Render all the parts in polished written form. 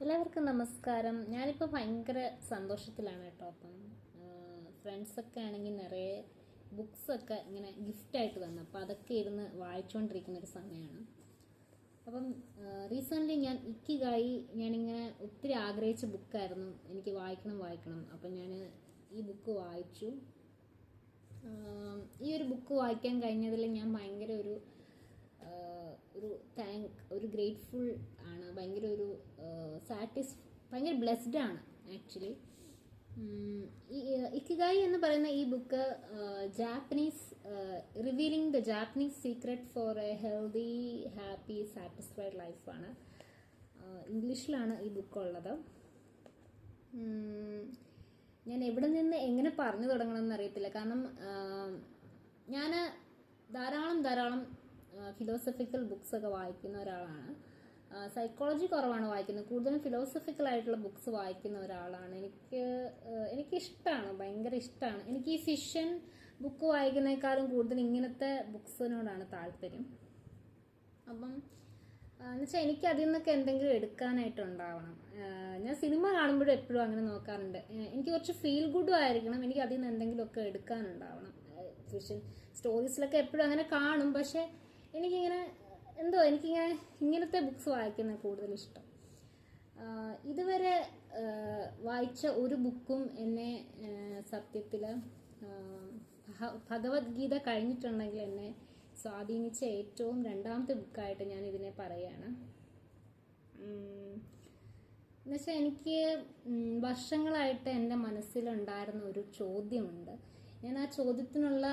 എല്ലാവർക്കും നമസ്കാരം. ഞാനിപ്പോൾ ഭയങ്കര സന്തോഷത്തിലാണ് കേട്ടോ. അപ്പം ഫ്രണ്ട്സൊക്കെ ആണെങ്കിൽ നിറയെ ബുക്സൊക്കെ ഇങ്ങനെ ഗിഫ്റ്റായിട്ട് തന്നു. അപ്പോൾ അതൊക്കെ ഇരുന്ന് വായിച്ചുകൊണ്ടിരിക്കുന്ന ഒരു സമയമാണ്. അപ്പം റീസെൻ്റ്ലി ഞാൻ ഇക്കിഗായി ഞാനിങ്ങനെ ഒത്തിരി ആഗ്രഹിച്ച ബുക്കായിരുന്നു. എനിക്ക് വായിക്കണം. അപ്പം ഞാൻ ഈ ബുക്ക് വായിച്ചു. ഈ ഒരു ബുക്ക് വായിക്കാൻ കഴിഞ്ഞതിൽ ഞാൻ ഭയങ്കര ഒരു ഗ്രേറ്റ്ഫുൾ ആണ്. ഭയങ്കര ഒരു ഭയങ്കര ബ്ലെസ്ഡ് ആണ് ആക്ച്വലി. ഈ ഇക്കിഗായി എന്ന് പറയുന്ന ഈ book revealing the Japanese secret for a healthy happy satisfied ലൈഫാണ്. ഇംഗ്ലീഷിലാണ് ഈ ബുക്ക് ഉള്ളത്. ഞാൻ എവിടെ നിന്ന് എങ്ങനെ പറഞ്ഞു തുടങ്ങണമെന്ന് അറിയത്തില്ല. കാരണം ഞാൻ ധാരാളം ഫിലോസഫിക്കൽ ബുക്സൊക്കെ വായിക്കുന്ന ഒരാളാണ്. സൈക്കോളജി കുറവാണ് വായിക്കുന്നത്, കൂടുതലും ഫിലോസഫിക്കൽ ആയിട്ടുള്ള ബുക്സ് വായിക്കുന്ന ഒരാളാണ്. എനിക്കിഷ്ടമാണ്, ഭയങ്കര ഇഷ്ടമാണ്. എനിക്ക് ഈ ഫിക്ഷൻ ബുക്ക് വായിക്കുന്നതിനേക്കാളും കൂടുതൽ ഇങ്ങനത്തെ ബുക്സിനോടാണ് താല്പര്യം. അപ്പം എന്നുവെച്ചാൽ എനിക്ക് അതിൽ നിന്നൊക്കെ എന്തെങ്കിലും എടുക്കാനായിട്ടുണ്ടാവണം. ഞാൻ സിനിമ കാണുമ്പോഴും എപ്പോഴും അങ്ങനെ നോക്കാറുണ്ട്. എനിക്ക് കുറച്ച് ഫീൽ ഗുഡും ആയിരിക്കണം, എനിക്ക് അതിൽ നിന്ന് എന്തെങ്കിലുമൊക്കെ എടുക്കാനുണ്ടാവണം. ഫിക്ഷൻ സ്റ്റോറീസിലൊക്കെ എപ്പോഴും അങ്ങനെ കാണും, പക്ഷെ എനിക്കിങ്ങനെ എനിക്കിങ്ങനെ ഇങ്ങനത്തെ ബുക്സ് വായിക്കുന്ന കൂടുതൽ ഇഷ്ടം. ഇതുവരെ വായിച്ച ഒരു ബുക്കും എന്നെ സത്യത്തിൽ ഭഗവത്ഗീത കഴിഞ്ഞിട്ടുണ്ടെങ്കിൽ എന്നെ സ്വാധീനിച്ച ഏറ്റവും രണ്ടാമത്തെ ബുക്കായിട്ട് ഞാൻ ഇതിനെ പറയുകയാണ്. എന്നുവെച്ചാൽ എനിക്ക് വർഷങ്ങളായിട്ട് എൻ്റെ മനസ്സിലുണ്ടായിരുന്ന ഒരു ചോദ്യമുണ്ട്. ഞാൻ ആ ചോദ്യത്തിനുള്ള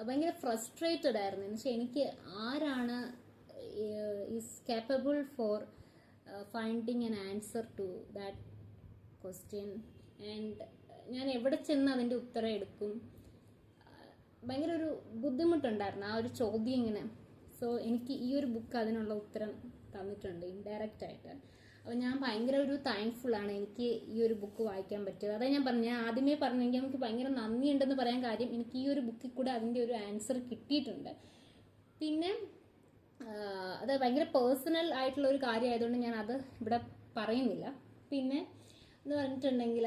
ഭയങ്കര ഫ്രസ്ട്രേറ്റഡ് ആയിരുന്നു. എന്നുവെച്ചാൽ എനിക്ക് ആരാണ് is capable for finding an answer to that question, and ഞാൻ എവിടെ ചെന്ന് അതിൻ്റെ ഉത്തരം എടുക്കും. ഭയങ്കര ഒരു ബുദ്ധിമുട്ടുണ്ടായിരുന്നു ആ ഒരു ചോദ്യം ഇങ്ങനെ. സോ എനിക്ക് ഈ ഒരു ബുക്ക് അതിനുള്ള ഉത്തരം തന്നിട്ടുണ്ട് ഇൻഡയറക്റ്റ് ആയിട്ട്. അപ്പോൾ ഞാൻ ഭയങ്കര ഒരു താങ്ക്ഫുള്ളാണ് എനിക്ക് ഈ ഒരു ബുക്ക് വായിക്കാൻ പറ്റിയത്. അതായത് ഞാൻ ആദ്യമേ പറഞ്ഞെങ്കിൽ നമുക്ക് ഭയങ്കര നന്ദിയുണ്ടെന്ന് പറയാൻ കാര്യം എനിക്ക് ഈ ഒരു ബുക്കിൽ കൂടെ അതിൻ്റെ ഒരു ആൻസർ കിട്ടിയിട്ടുണ്ട്. പിന്നെ അത് ഭയങ്കര പേഴ്സണൽ ആയിട്ടുള്ള ഒരു കാര്യമായതുകൊണ്ട് ഞാൻ അത് ഇവിടെ പറയുന്നില്ല. പിന്നെ എന്ന് പറഞ്ഞിട്ടുണ്ടെങ്കിൽ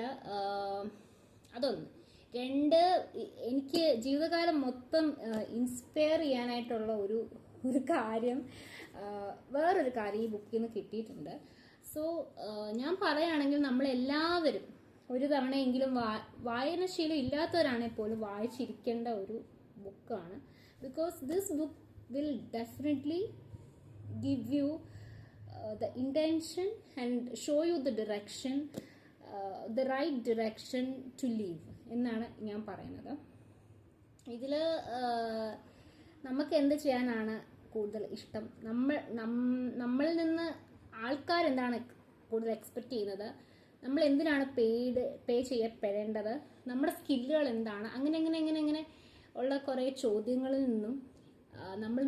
അതൊന്ന്. രണ്ട്, എനിക്ക് ജീവിതകാലം മൊത്തം ഇൻസ്പയർ ചെയ്യാനായിട്ടുള്ള ഒരു കാര്യം, വേറൊരു കാര്യം ഈ ബുക്കിൽ നിന്ന് കിട്ടിയിട്ടുണ്ട്. സോ ഞാൻ പറയുകയാണെങ്കിൽ നമ്മളെല്ലാവരും ഒരു തവണയെങ്കിലും വായനശീലം ഇല്ലാത്തവരാണെങ്കിൽ പോലും വായിച്ചിരിക്കേണ്ട ഒരു ബുക്കാണ്. Because this book will definitely give you the intention and show you the direction, the right direction to live എന്നാണ് ഞാൻ പറയുന്നത്. ഇതിൽ നമുക്ക് എന്ത് ചെയ്യാനാണ് കൂടുതൽ ഇഷ്ടം, നമ്മളിൽ നിന്ന് ആൾക്കാരെന്താണ് കൂടുതൽ എക്സ്പെക്റ്റ് ചെയ്യുന്നത്, നമ്മൾ എന്തിനാണ് പേ ചെയ്യപ്പെടേണ്ടത്, നമ്മുടെ സ്കില്ലുകൾ എന്താണ്, അങ്ങനെ ഉള്ള കുറേ ചോദ്യങ്ങളിൽ നിന്നും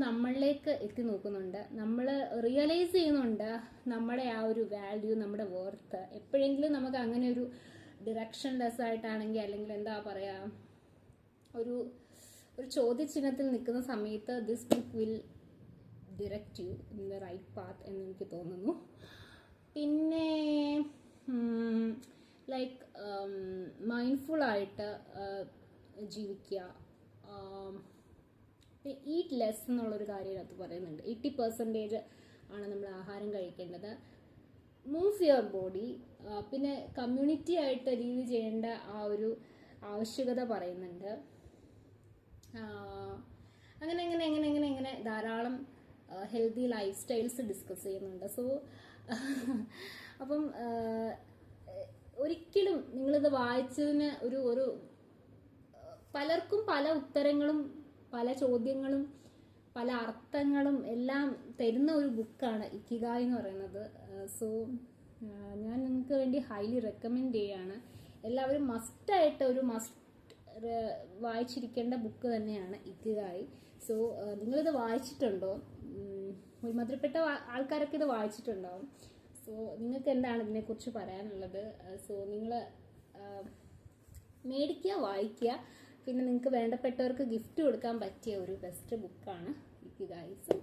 നമ്മളിലേക്ക് എത്തി നോക്കുന്നുണ്ട്. നമ്മൾ റിയലൈസ് ചെയ്യുന്നുണ്ട് നമ്മുടെ ആ ഒരു വാല്യൂ, നമ്മുടെ വർത്ത്. എപ്പോഴെങ്കിലും നമുക്ക് അങ്ങനെ ഒരു ഡിറക്ഷൻ ലെസ് ആയിട്ടാണെങ്കിൽ, അല്ലെങ്കിൽ എന്താ പറയുക, ഒരു ചോദ്യചിഹ്നത്തിൽ നിൽക്കുന്ന സമയത്ത് this book will direct you in the right path എന്ന് എനിക്ക് തോന്നുന്നു. പിന്നെ ലൈക്ക് മൈൻഡ്ഫുള്ളായിട്ട് ജീവിക്കുക, ഈറ്റ് ലെസ് എന്നുള്ളൊരു കാര്യം അത് പറയുന്നുണ്ട്. 80% ആണ് നമ്മൾ ആഹാരം കഴിക്കേണ്ടത്. Move your body. പിന്നെ കമ്മ്യൂണിറ്റി ആയിട്ട് ലീവ് ചെയ്യേണ്ട ആ ഒരു ആവശ്യകത പറയുന്നുണ്ട്. അങ്ങനെ ധാരാളം ഹെൽത്തി ലൈഫ് സ്റ്റൈൽസ് ഡിസ്കസ് ചെയ്യുന്നുണ്ട്. സോ അപ്പം ഒരിക്കലും നിങ്ങളിത് വായിച്ചതിന് ഒരു പലർക്കും പല ഉത്തരങ്ങളും പല ചോദ്യങ്ങളും പല അർത്ഥങ്ങളും എല്ലാം തരുന്ന ഒരു ബുക്കാണ് ഇക്കിഗായി എന്ന് പറയുന്നത്. സോ ഞാൻ നിങ്ങൾക്ക് വേണ്ടി ഹൈലി റെക്കമെൻഡ് ചെയ്യാണ്. എല്ലാവരും മസ്റ്റായിട്ട് വായിച്ചിരിക്കേണ്ട ബുക്ക് തന്നെയാണ് ഇക്കിഗായി. സോ നിങ്ങളിത് വായിച്ചിട്ടുണ്ടോ? ഒരുമാതിരിപ്പെട്ട ആൾക്കാരൊക്കെ ഇത് വായിച്ചിട്ടുണ്ടാവും. സോ നിങ്ങൾക്ക് എന്താണ് ഇതിനെക്കുറിച്ച് പറയാനുള്ളത്? സോ നിങ്ങൾ മേടിക്കുക, വായിക്കുക. പിന്നെ നിങ്ങൾക്ക് വേണ്ടപ്പെട്ടവർക്ക് ഗിഫ്റ്റ് കൊടുക്കാൻ പറ്റിയ ഒരു ബെസ്റ്റ് ബുക്കാണ് ഇക്കിഗായി. സോ